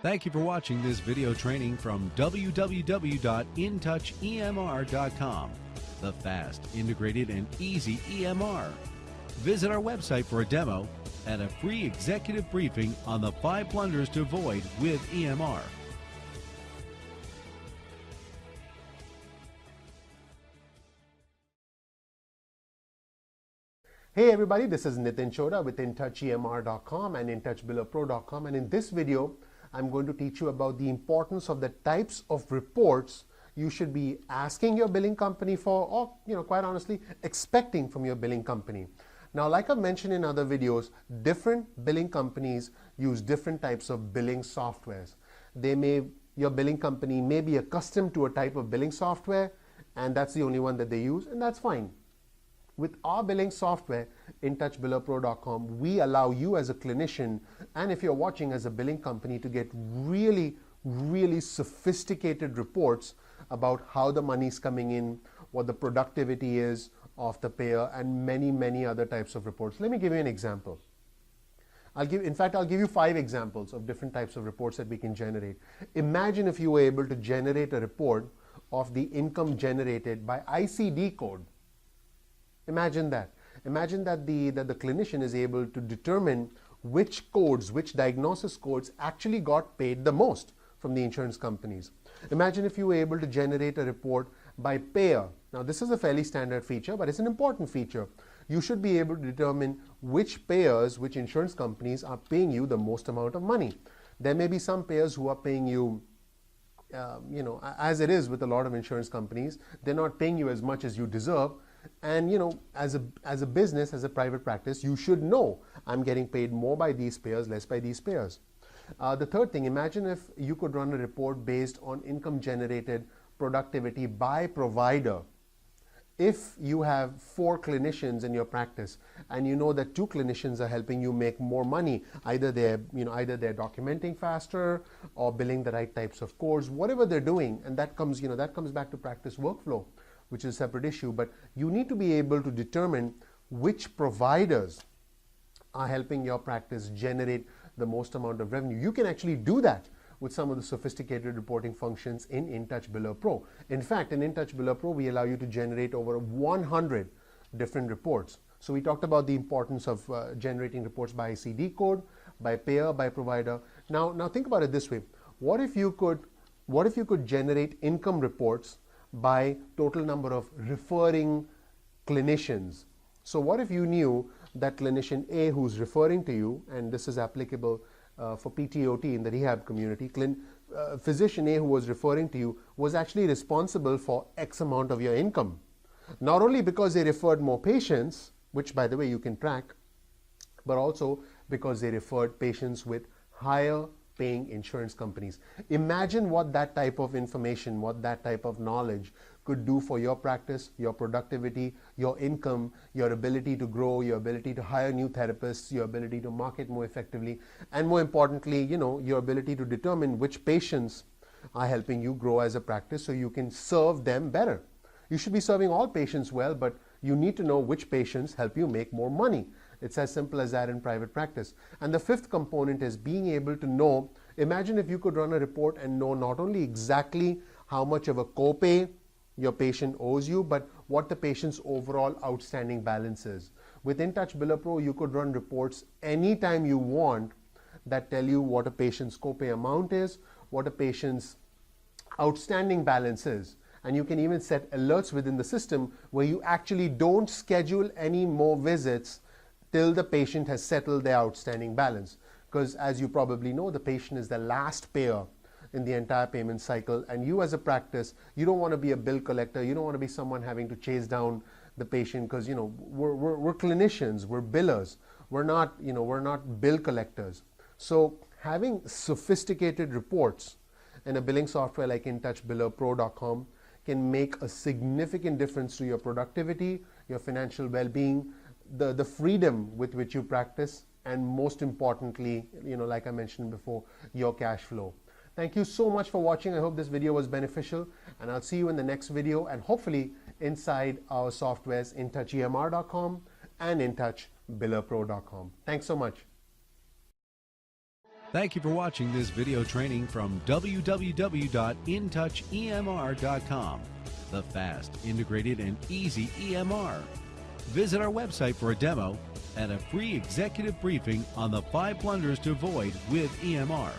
Thank you for watching this video training from www.intouchemr.com, the fast, integrated, and easy EMR. Visit our website for a demo and a free executive briefing on the 5 blunders to avoid with EMR. Hey everybody, this is Nitin Chhoda with InTouchEMR.com and InTouchBillerPro.com, and in this video I'm going to teach you about the importance of the types of reports you should be asking your billing company for, or quite honestly expecting from your billing company. Now, like I've mentioned in other videos, different billing companies use different types of billing softwares. Your billing company may be accustomed to a type of billing software and that's the only one that they use, and that's fine. With our billing software, InTouchBillerPro.com, we allow you as a clinician, and if you're watching as a billing company, to get really, really sophisticated reports about how the money's coming in, what the productivity is of the payer, and many, many other types of reports. Let me give you an example. I'll give you 5 examples of different types of reports that we can generate. Imagine if you were able to generate a report of the income generated by ICD code. Imagine that. Imagine that the clinician is able to determine which codes, which diagnosis codes actually got paid the most from the insurance companies. Imagine if you were able to generate a report by payer. Now, this is a fairly standard feature, but it's an important feature. You should be able to determine which payers, which insurance companies are paying you the most amount of money. There may be some payers who are paying you as it is with a lot of insurance companies, they're not paying you as much as you deserve. And as a business, as a private practice, you should know I'm getting paid more by these payers, less by these payers. The third thing, imagine if you could run a report based on income generated productivity by provider. If you have 4 clinicians in your practice and you know that 2 clinicians are helping you make more money, either they're documenting faster or billing the right types of codes, whatever they're doing, and that comes back to practice workflow, which is a separate issue, but you need to be able to determine which providers are helping your practice generate the most amount of revenue. You can actually do that with some of the sophisticated reporting functions in InTouch Biller Pro. In fact, in InTouch Biller Pro, we allow you to generate over 100 different reports. So we talked about the importance of generating reports by ICD code, by payer, by provider. Now think about it this way. What if you could generate income reports by total number of referring clinicians? So what if you knew that clinician A who's referring to you, and this is applicable for PTOT in the rehab community, physician A who was referring to you was actually responsible for X amount of your income. Not only because they referred more patients, which by the way you can track, but also because they referred patients with higher paying insurance companies. Imagine what that type of information, what that type of knowledge could do for your practice, your productivity, your income, your ability to grow, your ability to hire new therapists, your ability to market more effectively, and more importantly, your ability to determine which patients are helping you grow as a practice so you can serve them better. You should be serving all patients well, but you need to know which patients help you make more money. It's as simple as that in private practice. And the 5th component is being able to know, imagine if you could run a report and know not only exactly how much of a copay your patient owes you, but what the patient's overall outstanding balance is. With InTouch Biller Pro, you could run reports anytime you want that tell you what a patient's copay amount is, what a patient's outstanding balance is. And you can even set alerts within the system where you actually don't schedule any more visits till the patient has settled their outstanding balance. Because as you probably know, the patient is the last payer in the entire payment cycle, and you as a practice, you don't want to be a bill collector. You don't want to be someone having to chase down the patient, because we're clinicians, we're billers, we're not bill collectors. So having sophisticated reports in a billing software like InTouchBillerPro.com can make a significant difference to your productivity, your financial well-being, the freedom with which you practice, and most importantly, like I mentioned before, your cash flow. Thank you so much for watching. I hope this video was beneficial, and I'll see you in the next video, and hopefully inside our softwares InTouchEMR.com and InTouchBillerPro.com. Thanks so much. Thank you for watching this video training from www.intouchemr.com, the fast, integrated, and easy EMR. Visit our website for a demo and a free executive briefing on the 5 blunders to avoid with EMR.